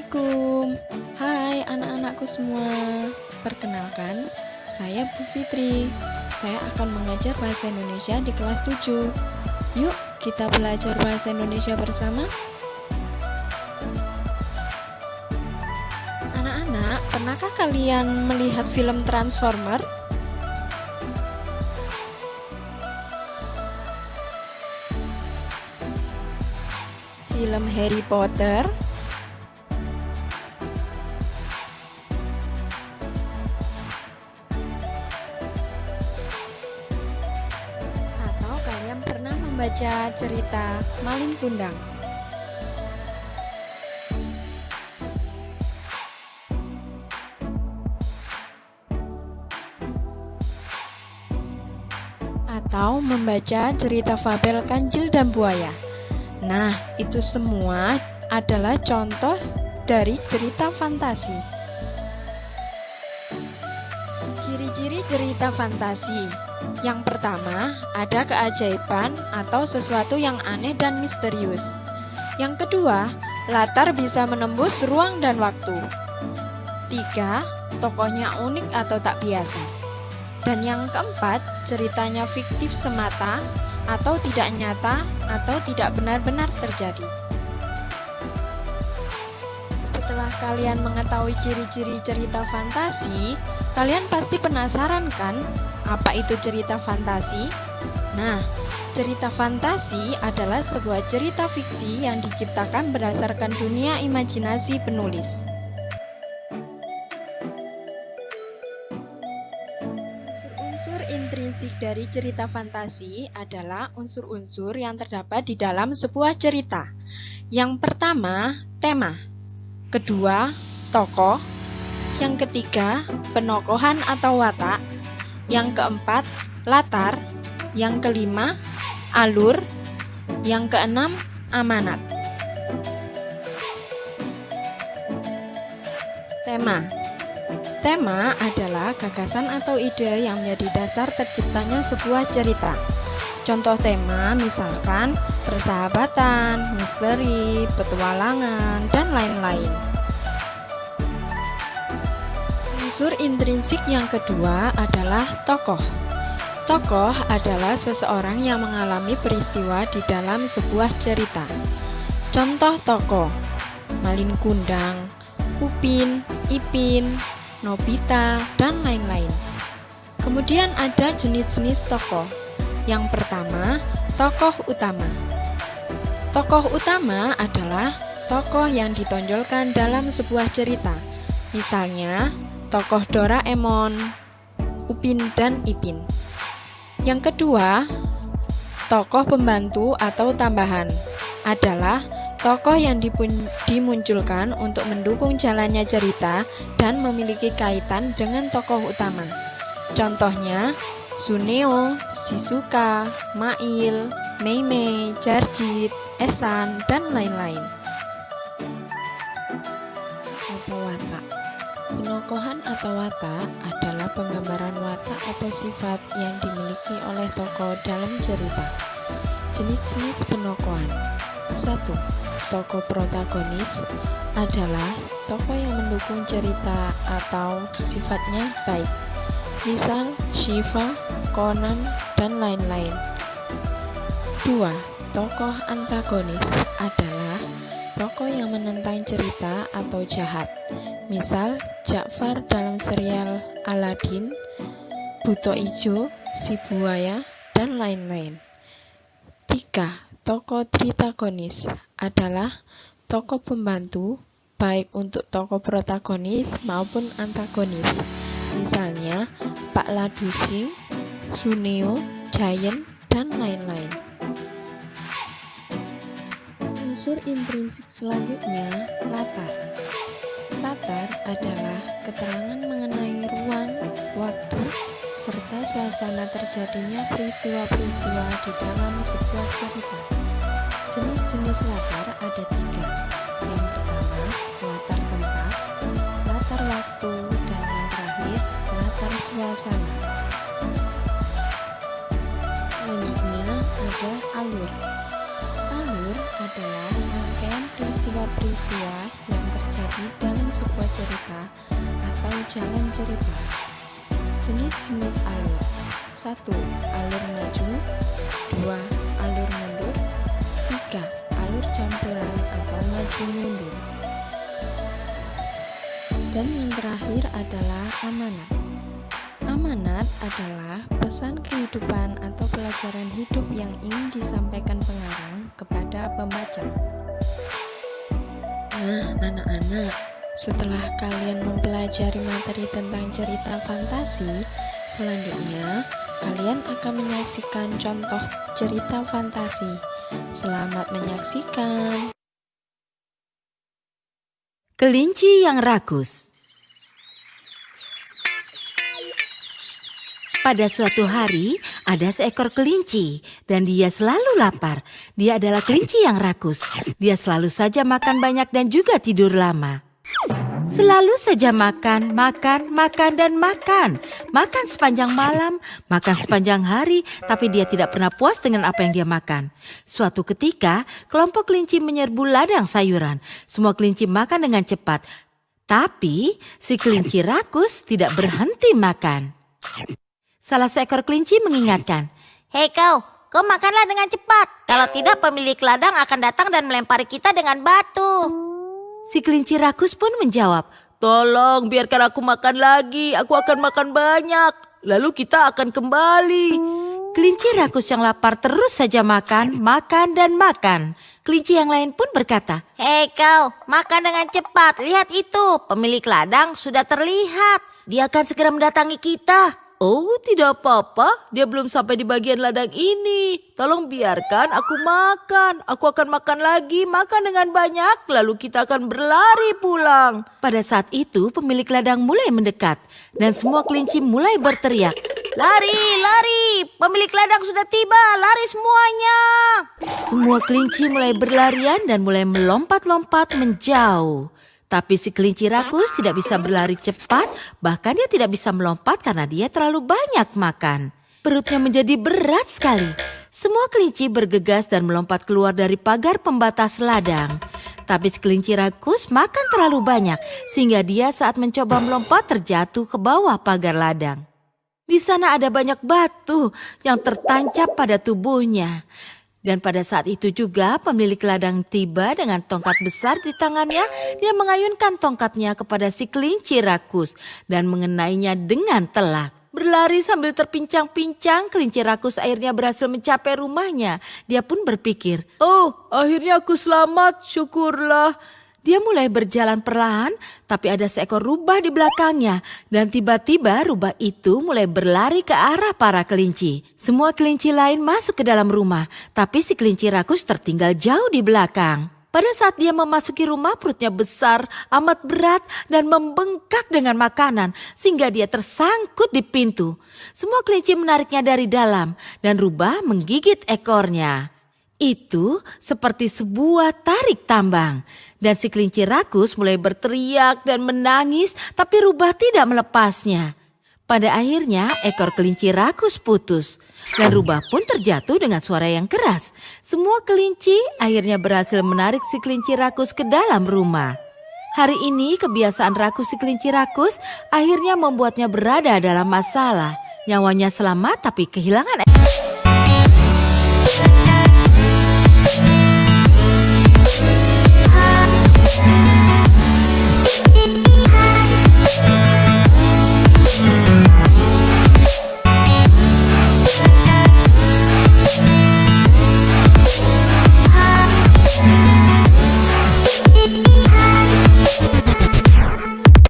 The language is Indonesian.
Assalamualaikum. Hai anak-anakku semua. Perkenalkan, saya Bu Fitri. Saya akan mengajar bahasa Indonesia di kelas 7. Yuk, kita belajar bahasa Indonesia bersama. Anak-anak, pernahkah kalian melihat film Transformer? Film Harry Potter? Atau kalian pernah membaca cerita Malin Kundang? Atau membaca cerita fabel Kancil dan Buaya? Nah, itu semua adalah contoh dari cerita fantasi. Ciri-ciri cerita fantasi. Yang pertama, ada keajaiban atau sesuatu yang aneh dan misterius. Yang kedua, latar bisa menembus ruang dan waktu. 3, tokohnya unik atau tak biasa. Dan yang keempat, ceritanya fiktif semata atau tidak nyata atau tidak benar-benar terjadi. Setelah kalian mengetahui ciri-ciri cerita fantasi, kalian pasti penasaran kan, apa itu cerita fantasi? Nah, cerita fantasi adalah sebuah cerita fiksi yang diciptakan berdasarkan dunia imajinasi penulis. Unsur intrinsik dari cerita fantasi adalah unsur-unsur yang terdapat di dalam sebuah cerita. Yang pertama, tema. Kedua, tokoh. Yang ketiga, penokohan atau watak. Yang keempat, latar. Yang kelima, alur. Yang keenam, amanat. Tema. Tema adalah gagasan atau ide yang menjadi dasar terciptanya sebuah cerita. Contoh tema misalkan persahabatan, misteri, petualangan, dan lain-lain. Unsur intrinsik yang kedua adalah tokoh. Tokoh adalah seseorang yang mengalami peristiwa di dalam sebuah cerita. Contoh tokoh: Malin Kundang, Upin, Ipin, Nobita, dan lain-lain. Kemudian ada jenis-jenis tokoh. Yang pertama, tokoh utama. Tokoh utama adalah tokoh yang ditonjolkan dalam sebuah cerita. Misalnya, tokoh Doraemon, Upin dan Ipin. Yang kedua, tokoh pembantu atau tambahan adalah tokoh yang dimunculkan untuk mendukung jalannya cerita dan memiliki kaitan dengan tokoh utama. Contohnya, Suneo, Shizuka, Mail, Meimei, Jarjit, Esan, dan lain-lain. Atau watak. Penokohan atau watak adalah penggambaran watak atau sifat yang dimiliki oleh tokoh dalam cerita. Jenis-jenis penokohan. 1. Tokoh protagonis adalah tokoh yang mendukung cerita atau sifatnya baik. Misal Shiva, Conan, dan lain-lain. 2. Tokoh antagonis adalah tokoh yang menentang cerita atau jahat. Misal Ja'far dalam serial Aladdin, Buto Ijo, Si Buaya, dan lain-lain. 3. Tokoh tritagonis adalah tokoh pembantu baik untuk tokoh protagonis maupun antagonis. Misalnya Pak Ladusing, Suneo, Giant, dan lain-lain. Unsur intrinsik selanjutnya, latar. Latar adalah keterangan mengenai ruang, waktu, serta suasana terjadinya peristiwa-peristiwa di dalam sebuah cerita. Jenis-jenis latar ada 3. Yang pertama, latar tempat, latar waktu, dan yang terakhir, latar suasana. Selanjutnya ada alur. Alur adalah rangkaian peristiwa-peristiwa yang terjadi terjadi dalam sebuah cerita atau jalan cerita. Jenis-jenis alur. 1. Alur maju. 2. Alur mundur. 3. Alur campuran atau maju mundur. Dan yang terakhir adalah amanat. Amanat adalah pesan kehidupan atau pelajaran hidup yang ingin disampaikan pengarang kepada pembaca. Nah, anak-anak, setelah kalian mempelajari materi tentang cerita fantasi, selanjutnya kalian akan menyaksikan contoh cerita fantasi. Selamat menyaksikan. Kelinci yang rakus. Pada suatu hari, ada seekor kelinci dan dia selalu lapar. Dia adalah kelinci yang rakus. Dia selalu saja makan banyak dan juga tidur lama. Selalu saja makan, dan makan. Makan sepanjang malam, makan sepanjang hari, tapi dia tidak pernah puas dengan apa yang dia makan. Suatu ketika, kelompok kelinci menyerbu ladang sayuran. Semua kelinci makan dengan cepat. Tapi, si kelinci rakus tidak berhenti makan. Salah seekor kelinci mengingatkan, "Hei kau makanlah dengan cepat. Kalau tidak pemilik ladang akan datang dan melempari kita dengan batu." Si kelinci rakus pun menjawab, "Tolong biarkan aku makan lagi, aku akan makan banyak. Lalu kita akan kembali." Kelinci rakus yang lapar terus saja makan, dan makan. Kelinci yang lain pun berkata, "Hei kau, makan dengan cepat. Lihat itu, pemilik ladang sudah terlihat. Dia akan segera mendatangi kita." "Oh, tidak apa-apa, dia belum sampai di bagian ladang ini. Tolong biarkan aku makan. Aku akan makan lagi, makan dengan banyak, lalu kita akan berlari pulang." Pada saat itu, pemilik ladang mulai mendekat dan semua kelinci mulai berteriak, "Lari, lari, pemilik ladang sudah tiba, lari semuanya." Semua kelinci mulai berlarian dan mulai melompat-lompat menjauh. Tapi si kelinci rakus tidak bisa berlari cepat, bahkan dia tidak bisa melompat karena dia terlalu banyak makan. Perutnya menjadi berat sekali. Semua kelinci bergegas dan melompat keluar dari pagar pembatas ladang. Tapi si kelinci rakus makan terlalu banyak, sehingga dia saat mencoba melompat terjatuh ke bawah pagar ladang. Di sana ada banyak batu yang tertancap pada tubuhnya. Dan pada saat itu juga pemilik ladang tiba dengan tongkat besar di tangannya. Dia mengayunkan tongkatnya kepada si kelinci rakus dan mengenainya dengan telak. Berlari sambil terpincang-pincang, kelinci rakus akhirnya berhasil mencapai rumahnya. Dia pun berpikir, "Oh, akhirnya aku selamat, syukurlah." Dia mulai berjalan perlahan, tapi ada seekor rubah di belakangnya. Dan tiba-tiba rubah itu mulai berlari ke arah para kelinci. Semua kelinci lain masuk ke dalam rumah, tapi si kelinci rakus tertinggal jauh di belakang. Pada saat dia memasuki rumah, perutnya besar, amat berat, dan membengkak dengan makanan, sehingga dia tersangkut di pintu. Semua kelinci menariknya dari dalam, dan rubah menggigit ekornya. Itu seperti sebuah tarik tambang. Dan si kelinci rakus mulai berteriak dan menangis, tapi rubah tidak melepasnya. Pada akhirnya ekor kelinci rakus putus. Dan rubah pun terjatuh dengan suara yang keras. Semua kelinci akhirnya berhasil menarik si kelinci rakus ke dalam rumah. Hari ini kebiasaan rakus si kelinci rakus akhirnya membuatnya berada dalam masalah. Nyawanya selamat tapi kehilangan